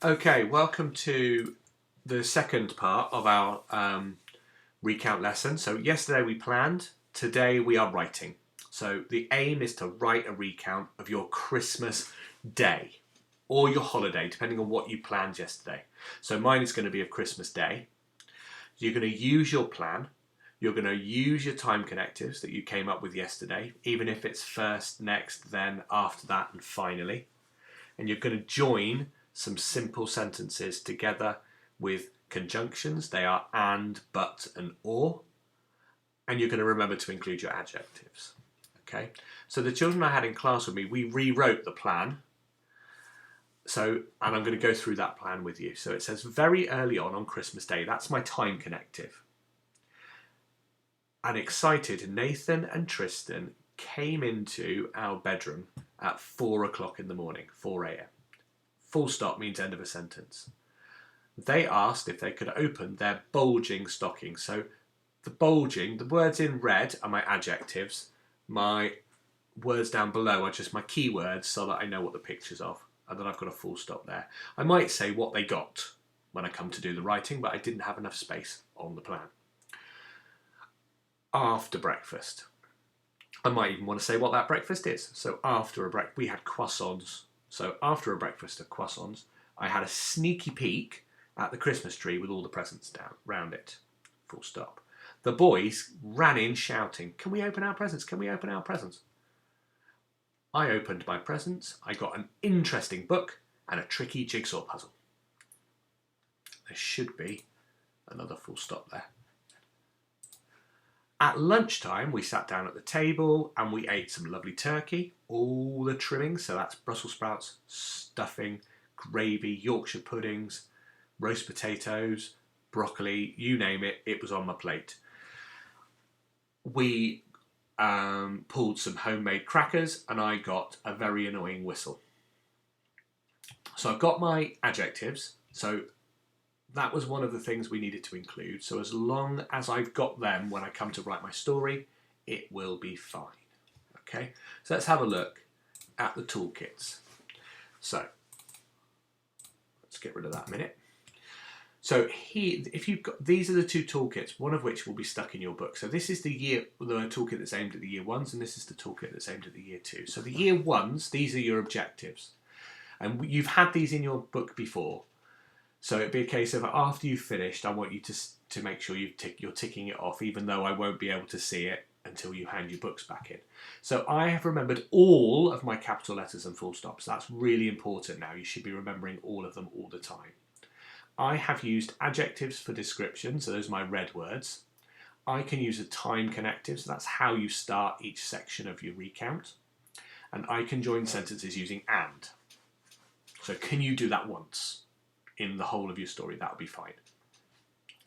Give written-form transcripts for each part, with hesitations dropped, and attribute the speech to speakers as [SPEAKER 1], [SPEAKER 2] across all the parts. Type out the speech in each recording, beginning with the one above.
[SPEAKER 1] Okay, welcome to the second part of our recount lesson. So yesterday we planned, today we are writing. So the aim is to write a recount of your Christmas day or your holiday, depending on what you planned yesterday. So mine is going to be of Christmas Day. You're going to use your plan. You're going to use your time connectives that you came up with yesterday, even if it's first, next, then, after that, and finally. And you're going to join some simple sentences together with conjunctions. They are and, but, and or. And you're going to remember to include your adjectives. Okay. So the children I had in class with me, we rewrote the plan. And I'm going to go through that plan with you. So it says very early on Christmas Day. That's my time connective. And excited, Nathan and Tristan came into our bedroom at 4 o'clock in the morning, 4 a.m. Full stop means end of a sentence. They asked if they could open their bulging stocking. So the bulging, the words in red are my adjectives. My words down below are just my keywords so that I know what the picture's of. And then I've got a full stop there. I might say what they got when I come to do the writing, but I didn't have enough space on the plan. After breakfast. I might even want to say what that breakfast is. So after a breakfast, we had croissants. So after a breakfast of croissants, I had a sneaky peek at the Christmas tree with all the presents down round it. Full stop. The boys ran in shouting, "Can we open our presents? Can we open our presents?" I opened my presents. I got an interesting book and a tricky jigsaw puzzle. There should be another full stop there. At lunchtime, we sat down at the table and we ate some lovely turkey, all the trimmings, so that's Brussels sprouts, stuffing, gravy, Yorkshire puddings, roast potatoes, broccoli, you name it, it was on my plate. We pulled some homemade crackers and I got a very annoying whistle. So I've got my adjectives, so that was one of the things we needed to include. So as long as I've got them when I come to write my story, it will be fine. Okay, so let's have a look at the toolkits. So let's get rid of that a minute. So here, if you've got, these are the two toolkits, one of which will be stuck in your book. So this is the toolkit that's aimed at the year ones, and this is the toolkit that's aimed at the year two. So the year ones, these are your objectives. And you've had these in your book before. So it'd be a case of after you've finished, I want you to make sure you're ticking it off, even though I won't be able to see it until you hand your books back in. So I have remembered all of my capital letters and full stops. That's really important now. You should be remembering all of them all the time. I have used adjectives for description, so those are my red words. I can use a time connective, so that's how you start each section of your recount. And I can join sentences using and. So can you do that once in the whole of your story? That would be fine.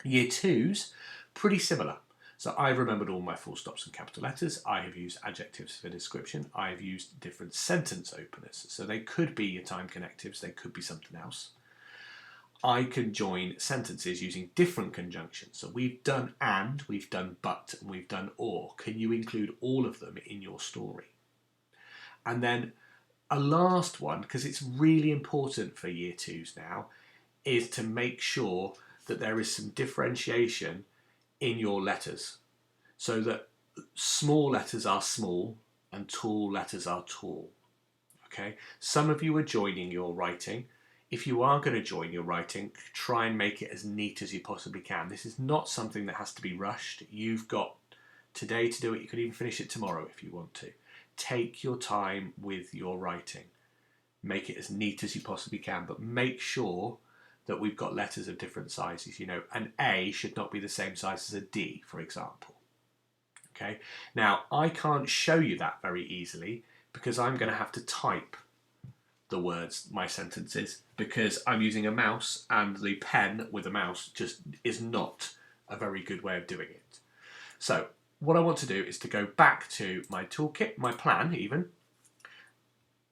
[SPEAKER 1] Year two's pretty similar. So I've remembered all my full stops and capital letters. I have used adjectives for description. I have used different sentence openers. So they could be your time connectives. They could be something else. I can join sentences using different conjunctions. So we've done and, we've done but, and we've done or. Can you include all of them in your story? And then a last one, because it's really important for year twos now, is to make sure that there is some differentiation in your letters. So that small letters are small and tall letters are tall. Okay? Some of you are joining your writing. If you are going to join your writing, try and make it as neat as you possibly can. This is not something that has to be rushed. You've got today to do it. You could even finish it tomorrow if you want to. Take your time with your writing. Make it as neat as you possibly can, but make sure that we've got letters of different sizes. You know, an A should not be the same size as a D, for example. Okay. Now, I can't show you that very easily because I'm going to have to type the words, my sentences, because I'm using a mouse and the pen with a mouse just is not a very good way of doing it. So what I want to do is to go back to my toolkit, my plan even,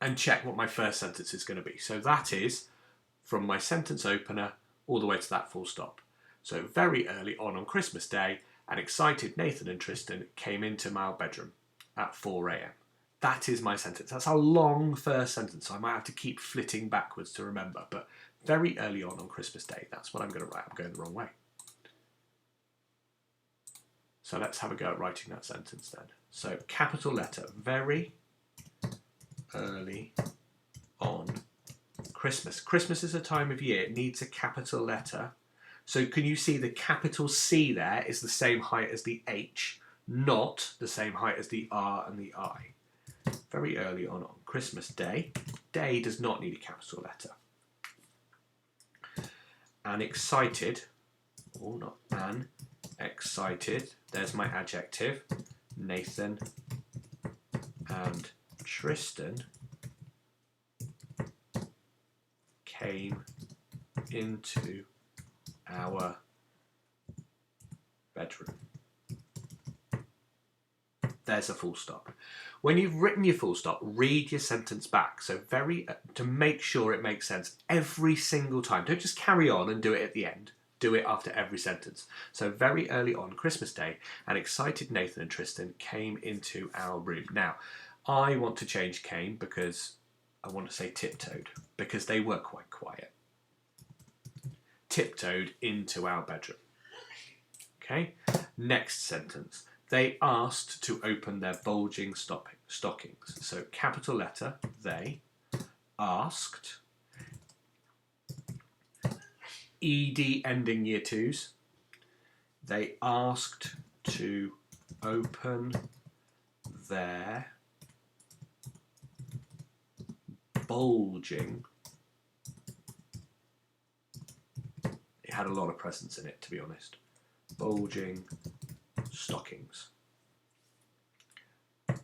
[SPEAKER 1] and check what my first sentence is going to be. So that is from my sentence opener all the way to that full stop. So very early on Christmas Day, an excited Nathan and Tristan came into my bedroom at 4 a.m. That is my sentence. That's a long first sentence, so I might have to keep flitting backwards to remember, but very early on Christmas Day. That's what I'm going to write. I'm going the wrong way. So let's have a go at writing that sentence then. So capital letter, very early on Christmas. Christmas is a time of year. It needs a capital letter. So can you see the capital C there is the same height as the H, not the same height as the R and the I. Very early on Christmas Day. Day does not need a capital letter. And excited, or not an, excited. There's my adjective. Nathan and Tristan came into our bedroom. There's a full stop. When you've written your full stop, read your sentence back. So to make sure it makes sense every single time. Don't just carry on and do it at the end. Do it after every sentence. So very early on Christmas Day, an excited Nathan and Tristan came into our room. Now, I want to change came because I want to say tiptoed, because they were quite quiet. Tiptoed into our bedroom. Okay, next sentence. They asked to open their bulging stockings. So capital letter, they asked. ED ending year twos. They asked to open their bulging. It had a lot of presents in it, to be honest. Bulging stockings.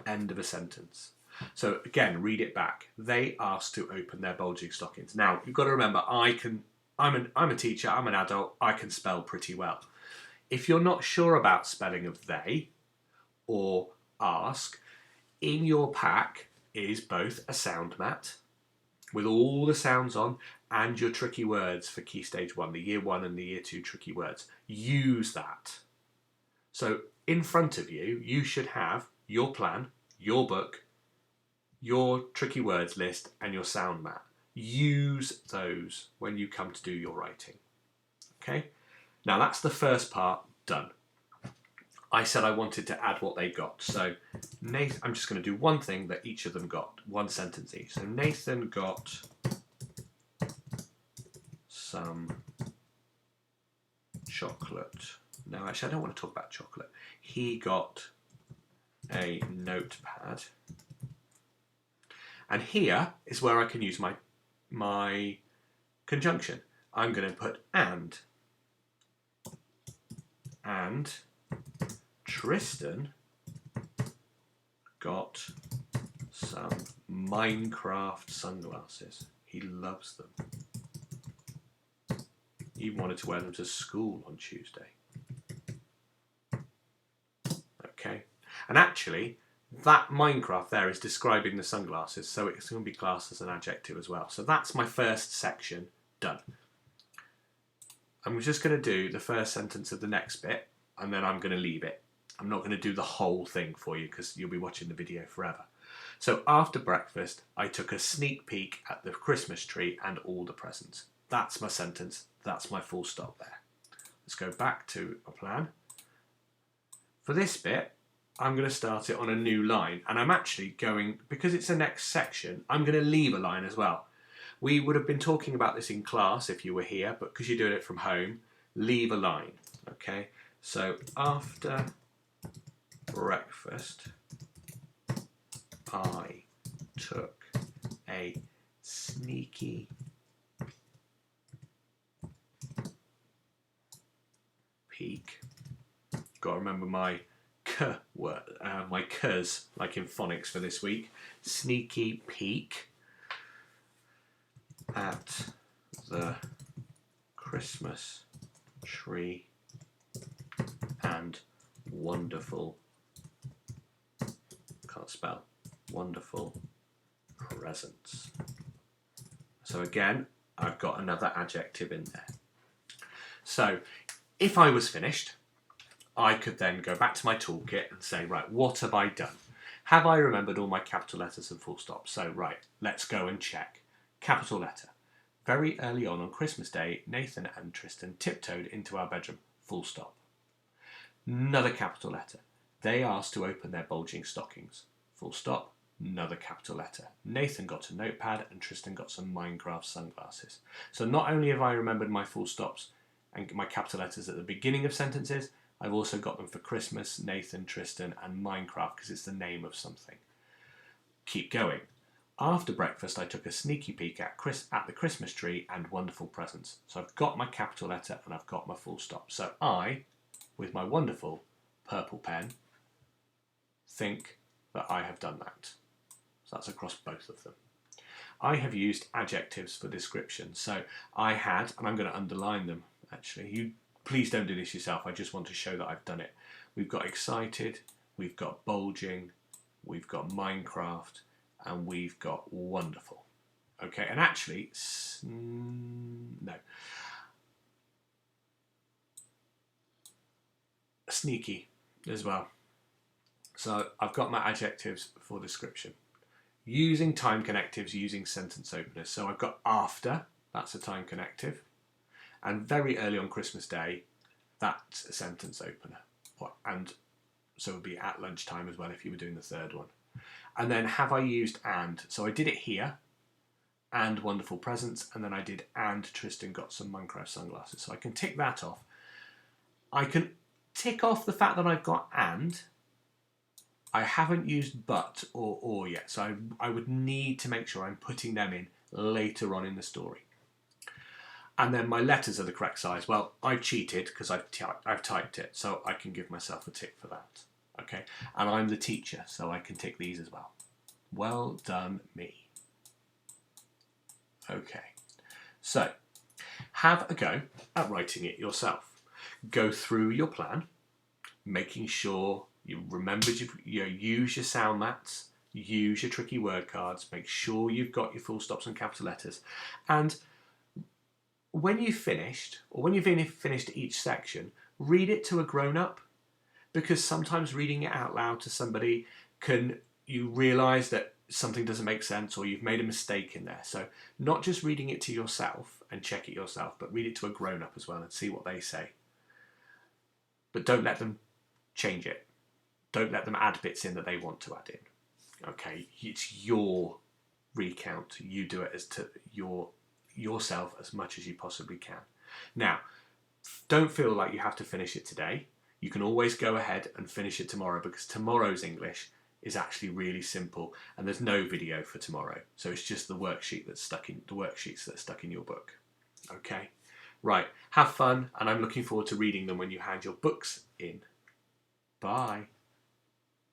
[SPEAKER 1] End of a sentence. So again, read it back. They asked to open their bulging stockings. Now, you've got to remember, I'm a teacher, I'm an adult, I can spell pretty well. If you're not sure about spelling of they or ask, in your pack is both a sound mat with all the sounds on and your tricky words for Key Stage 1, the Year 1 and the Year 2 tricky words. Use that. So in front of you, you should have your plan, your book, your tricky words list and your sound mat. Use those when you come to do your writing. Okay? Now that's the first part done. I said I wanted to add what they got. So Nathan, I'm just going to do one thing that each of them got. One sentence each. So Nathan got some chocolate. No, actually I don't want to talk about chocolate. He got a notepad. And here is where I can use my conjunction. I'm going to put and. And Tristan got some Minecraft sunglasses. He loves them. He even wanted to wear them to school on Tuesday. Okay. And actually, that Minecraft there is describing the sunglasses, so it's going to be classed as an adjective as well. So that's my first section done. I'm just going to do the first sentence of the next bit, and then I'm going to leave it. I'm not going to do the whole thing for you because you'll be watching the video forever. So after breakfast, I took a sneak peek at the Christmas tree and all the presents. That's my sentence. That's my full stop there. Let's go back to a plan. For this bit, I'm going to start it on a new line, and I'm actually going, because it's the next section, I'm going to leave a line as well. We would have been talking about this in class if you were here, but because you're doing it from home, leave a line. Okay, so after breakfast, I took a sneaky peek. Got to remember my k word, my k's, like in phonics for this week. Sneaky peek at the Christmas tree and wonderful, can't spell, wonderful presents. So again, I've got another adjective in there. So if I was finished, I could then go back to my toolkit and say, right, what have I done? Have I remembered all my capital letters and full stops? So right, let's go and check. Capital letter. Very early on Christmas Day, Nathan and Tristan tiptoed into our bedroom. Full stop. Another capital letter. They asked to open their bulging stockings. Full stop. Another capital letter. Nathan got a notepad and Tristan got some Minecraft sunglasses. So not only have I remembered my full stops and my capital letters at the beginning of sentences, I've also got them for Christmas, Nathan, Tristan, and Minecraft because it's the name of something. Keep going. After breakfast, I took a sneaky peek at the Christmas tree and wonderful presents. So I've got my capital letter and I've got my full stop. So I, with my wonderful purple pen, think that I have done that. So that's across both of them. I have used adjectives for description. So I had, and I'm going to underline them actually. You please don't do this yourself. I just want to show that I've done it. We've got excited, we've got bulging, we've got Minecraft, and we've got wonderful. Okay, and actually, no. Sneaky as well. So I've got my adjectives for description. Using time connectives, using sentence openers. So I've got after, that's a time connective. And very early on Christmas Day, that's a sentence opener. And so it would be at lunchtime as well if you were doing the third one. And then have I used and? So I did it here, and wonderful presents, and then I did and Tristan got some Minecraft sunglasses. So I can tick that off. I can tick off the fact that I've got and. I haven't used but or yet, so I would need to make sure I'm putting them in later on in the story. And then my letters are the correct size. Well, I've cheated because I've typed it, so I can give myself a tick for that. Okay, and I'm the teacher, so I can tick these as well. Well done, me. Okay, so have a go at writing it yourself. Go through your plan, making sure you remembered you use your sound mats, use your tricky word cards, make sure you've got your full stops and capital letters. And when you've finished, or when you've finished each section, read it to a grown-up, because sometimes reading it out loud to somebody you realise that something doesn't make sense or you've made a mistake in there. So not just reading it to yourself and check it yourself, but read it to a grown-up as well and see what they say. But don't let them change it. Don't let them add bits in that they want to add in. Okay, it's your recount. You do it as to yourself as much as you possibly can. Now, don't feel like you have to finish it today. You can always go ahead and finish it tomorrow, because tomorrow's English is actually really simple and there's no video for tomorrow. So it's just the worksheets that's stuck in your book. Okay, right, have fun, and I'm looking forward to reading them when you hand your books in. Bye.